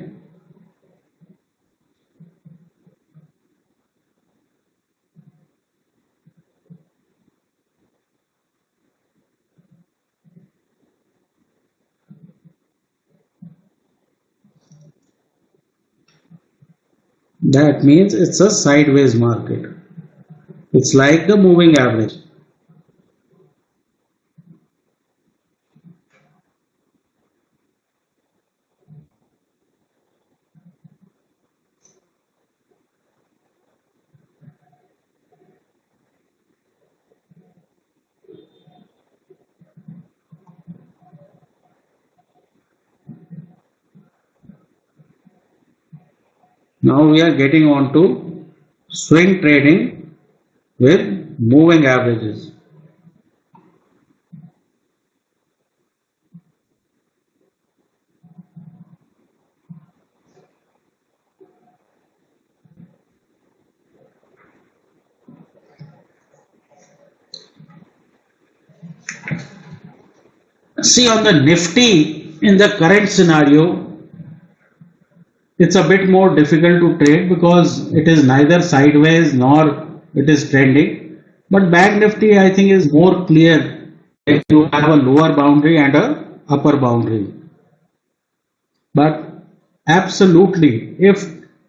that means it's a sideways market. It's like the moving average. Now we are getting on to swing trading with moving averages. See, on the Nifty, in the current scenario, it's a bit more difficult to trade because it is neither sideways nor it is trending. But Bank Nifty, I think, is more clear that you have a lower boundary and a upper boundary. But absolutely, if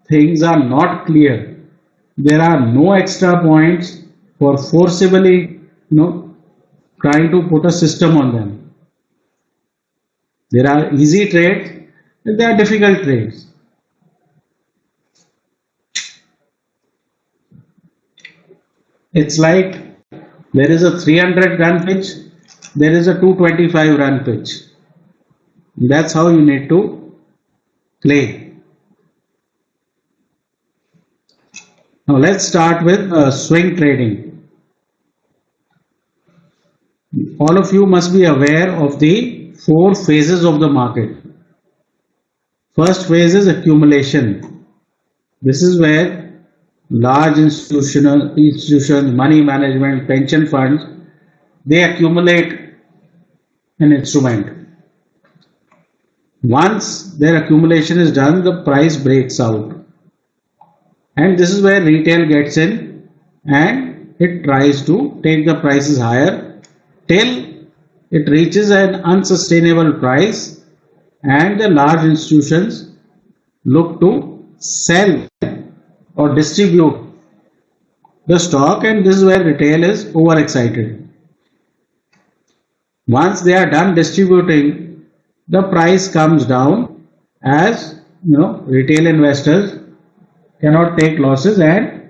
things are not clear, there are no extra points for forcibly, trying to put a system on them. There are easy trades and there are difficult trades. It's like there is a 300 run pitch, there is a 225 run pitch. That's how you need to play. Now let's start with swing trading. All of you must be aware of the four phases of the market. First phase is accumulation. This is where large institutions, money management, pension funds, they accumulate an instrument. Once their accumulation is done, the price breaks out. And this is where retail gets in and it tries to take the prices higher till it reaches an unsustainable price and the large institutions look to sell or distribute the stock, and this is where retail is overexcited. Once they are done distributing, the price comes down as retail investors cannot take losses and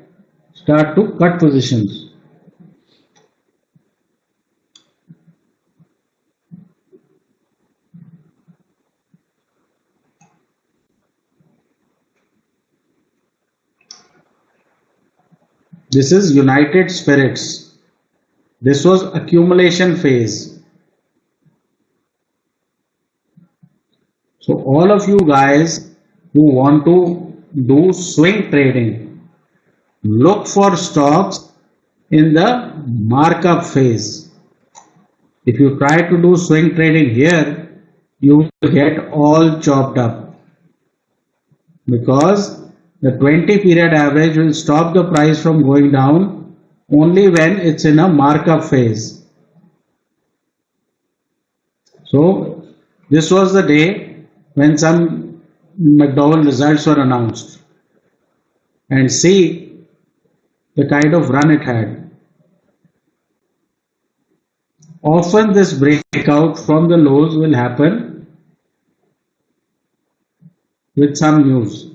start to cut positions. This is United Spirits. This was accumulation phase. So all of you guys who want to do swing trading, look for stocks in the markup phase. If you try to do swing trading here, you will get all chopped up because the 20 period average will stop the price from going down only when it's in a markup phase. So this was the day when some McDowell results were announced, and see the kind of run it had. Often this breakout from the lows will happen with some news.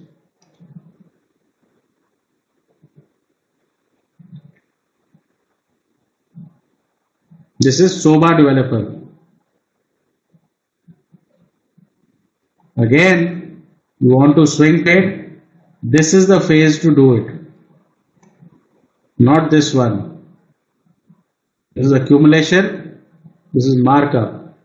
This is Soba developer. Again, you want to swing trade. This is the phase to do it, not this one. This is accumulation. This is markup.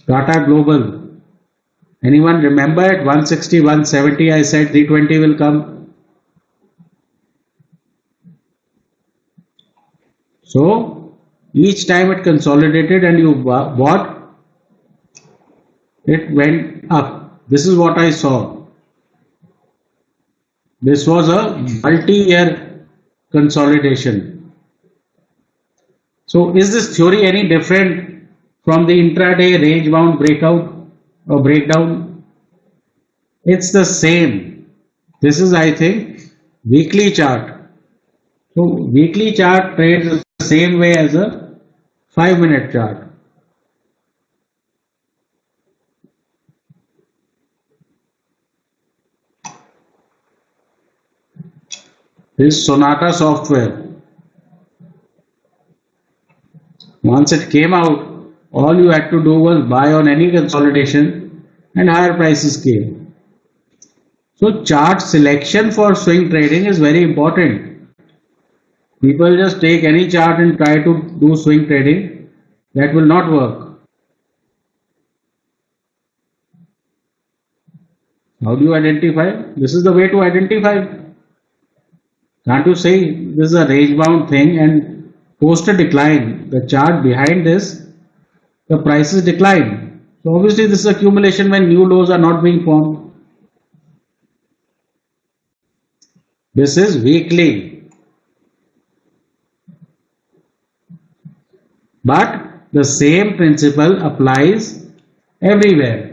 Tata Global. Anyone remember at 160, 170 I said 320 will come. So each time it consolidated and you bought, it went up. This is what I saw. This was a multi-year consolidation. So is this theory any different from the intraday range bound breakout or breakdown? It's the same. This is, I think, weekly chart. So weekly chart trades the same way as a 5-minute chart. This Sonata software. Once it came out, all you had to do was buy on any consolidation and higher prices came. So chart selection for swing trading is very important. People just take any chart and try to do swing trading. That will not work. How do you identify? This is the way to identify. Can't you say this is a range bound thing and post a decline? The chart behind this, the prices decline. So obviously this is accumulation when new lows are not being formed. This is weekly. But the same principle applies everywhere.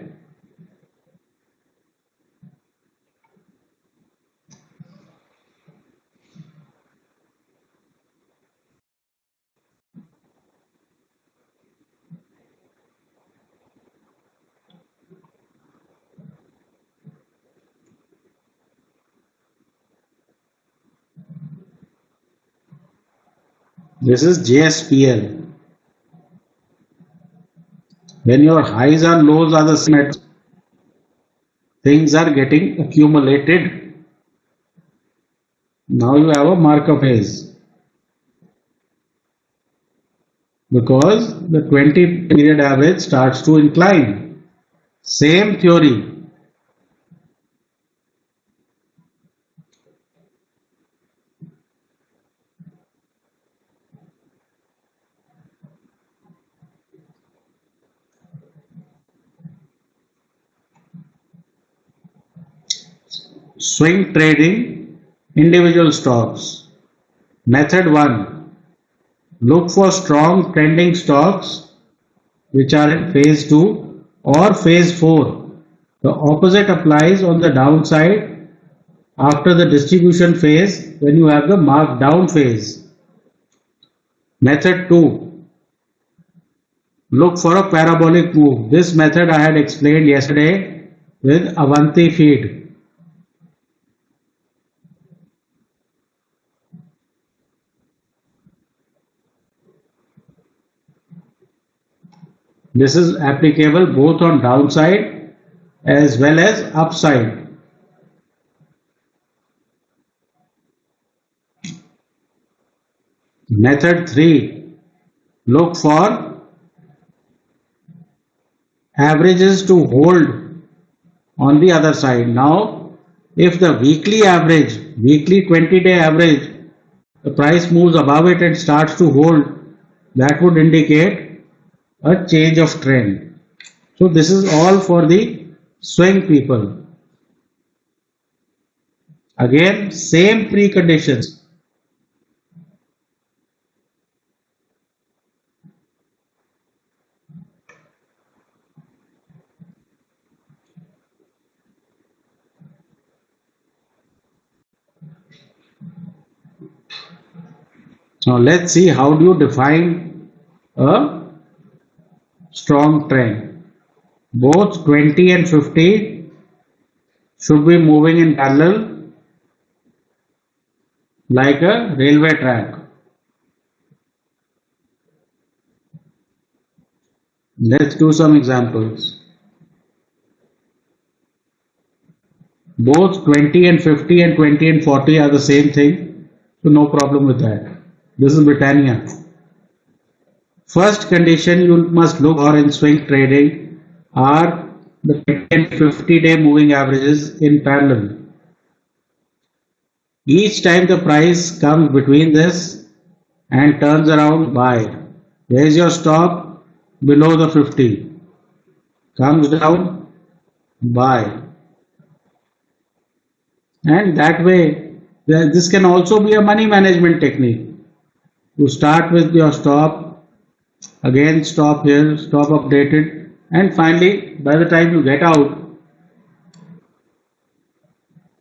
This is JSPL. When your highs and lows are the same, things are getting accumulated. Now you have a markup phase because the 20 period average starts to incline. Same theory. Swing trading, individual stocks. Method 1. Look for strong trending stocks which are in phase 2 or phase 4. The opposite applies on the downside after the distribution phase when you have the mark down phase. Method 2. Look for a parabolic move. This method I had explained yesterday with Avanti feed. This is applicable both on downside as well as upside. Method 3. Look for averages to hold on the other side. Now, if the weekly average, weekly 20-day average, the price moves above it and starts to hold, that would indicate a change of trend. So this is all for the swing people. Again, same preconditions. Now let's see how do you define a strong trend. Both 20 and 50 should be moving in parallel like a railway track. Let's do some examples. Both 20 and 50 and 20 and 40 are the same thing, so no problem with that. This is Britannia. First condition you must look for in swing trading are the 20 and 50-day moving averages in parallel. Each time the price comes between this and turns around, buy. There is your stop below the 50. Comes down, buy. And that way, this can also be a money management technique. You start with your stop, again stop here, stop updated, and finally, by the time you get out,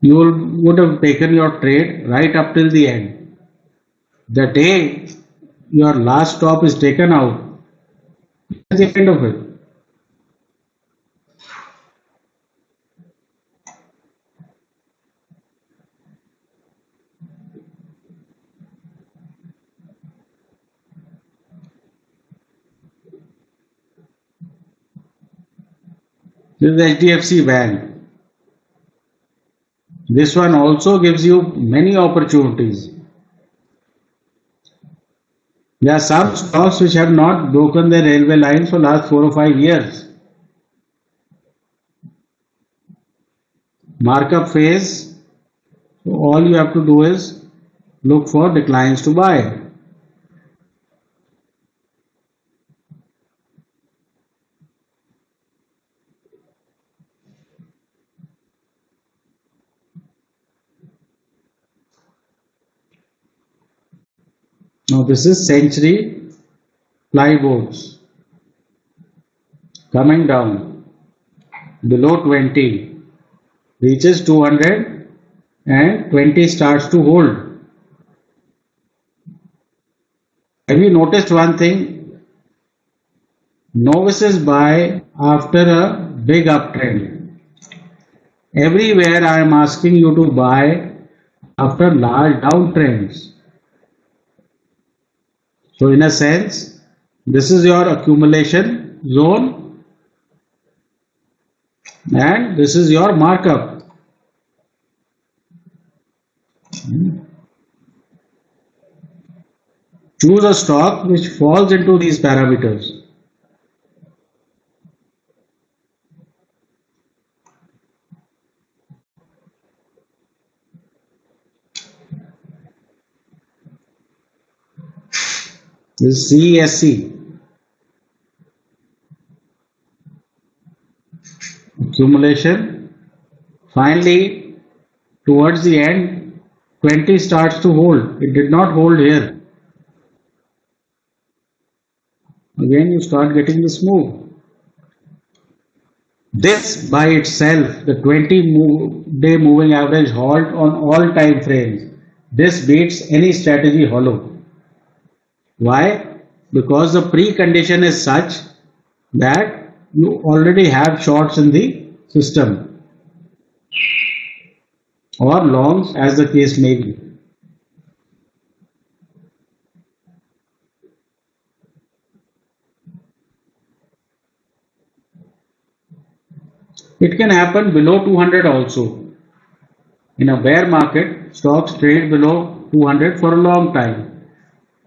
you would have taken your trade right up till the end. The day your last stop is taken out, that's the end of it. This is HDFC Bank. This one also gives you many opportunities. There are some stocks which have not broken their railway lines for last 4 or 5 years. Markup phase. So all you have to do is look for declines to buy. Now this is Century Plyboards coming down below 20, reaches 200 and 20 starts to hold. Have you noticed one thing? Novices buy after a big uptrend. Everywhere I am asking you to buy after large downtrends. So in a sense, this is your accumulation zone and this is your markup. Choose a stock which falls into these parameters. This is CESC. Accumulation. Finally, towards the end, 20 starts to hold. It did not hold here. Again, you start getting this move. This by itself, the 20-day moving average halt on all time frames. This beats any strategy hollow. Why? Because the precondition is such that you already have shorts in the system or longs as the case may be. It can happen below 200 also. In a bear market, stocks trade below 200 for a long time.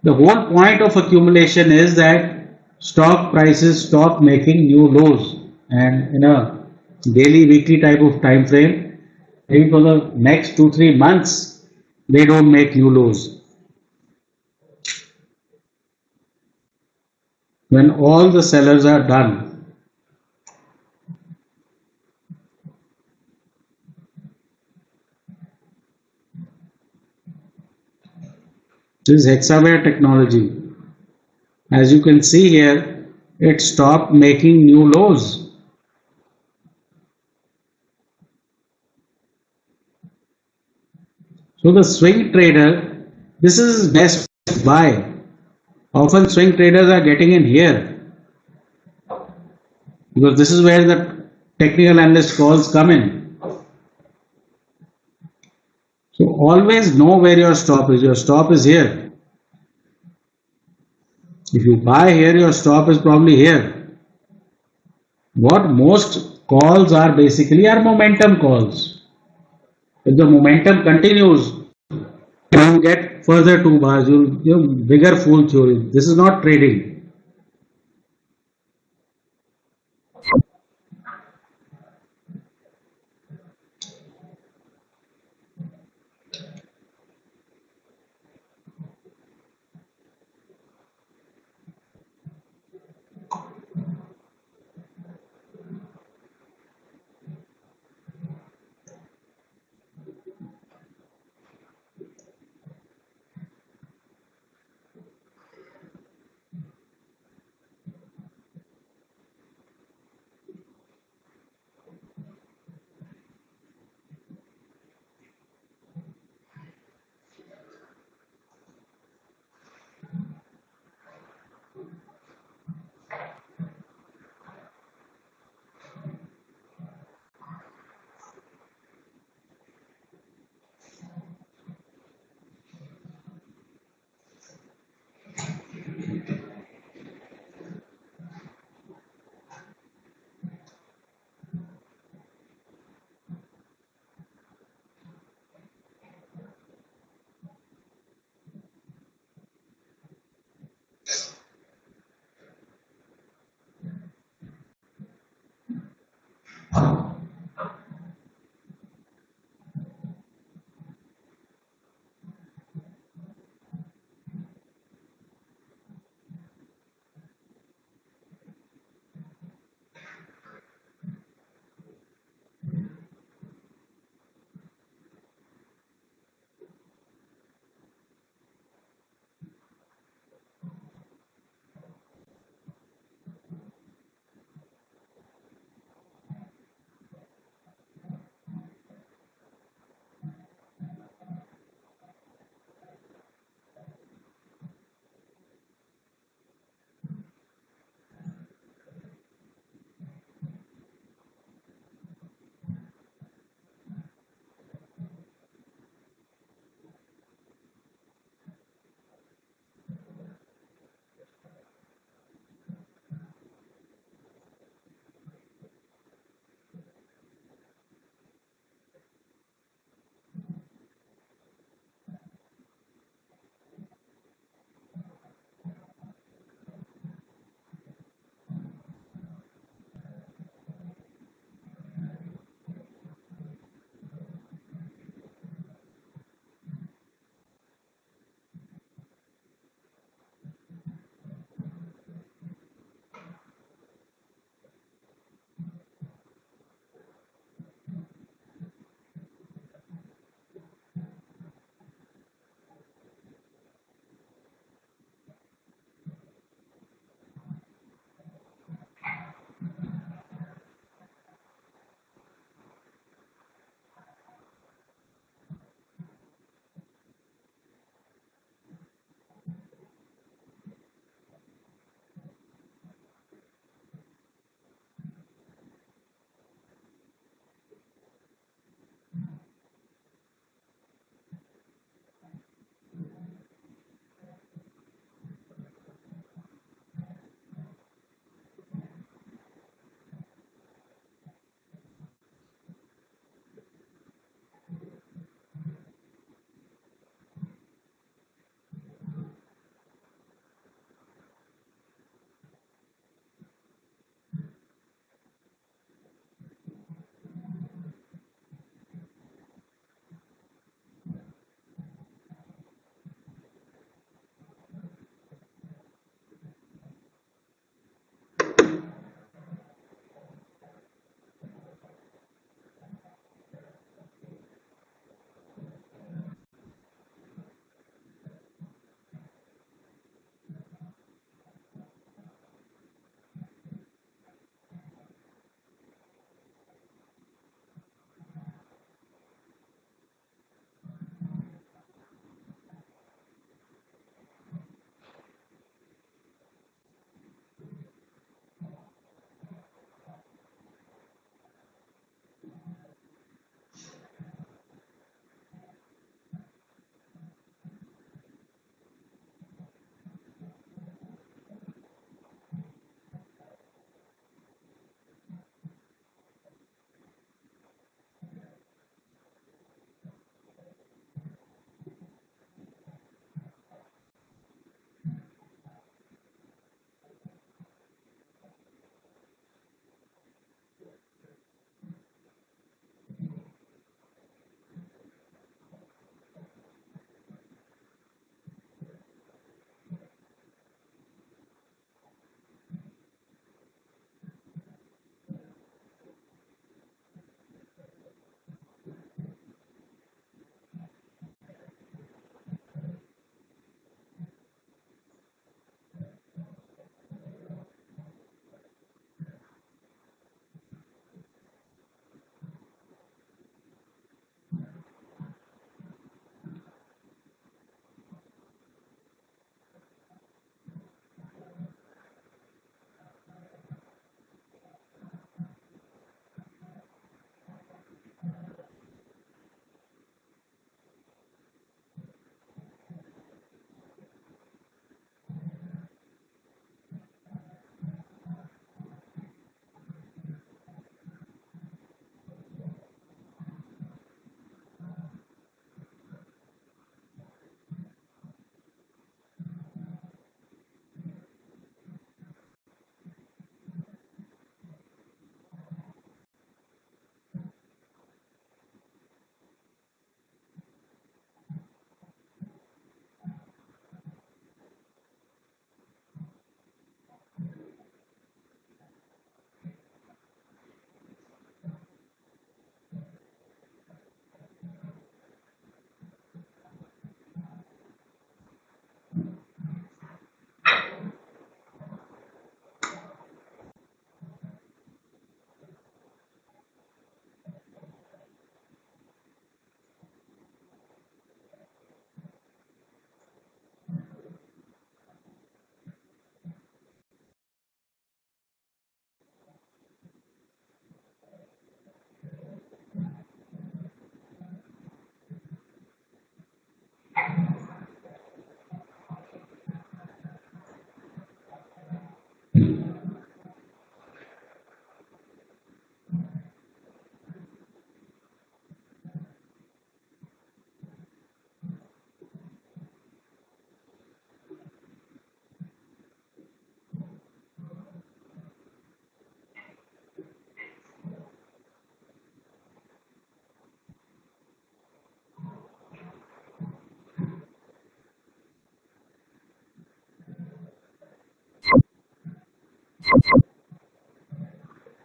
The whole point of accumulation is that stock prices stop making new lows, and in a daily, weekly type of time frame, maybe for the next 2-3 months, they don't make new lows. When all the sellers are done. This is Hexaware technology. As you can see here, it stopped making new lows. So the swing trader, this is his best buy. Often swing traders are getting in here. because this is where the technical analyst calls come in. So always know where your stop is. Your stop is here. If you buy here, your stop is probably here. What most calls are basically are momentum calls. If the momentum continues, you get further 2 bars, you bigger fool theory. This is not trading.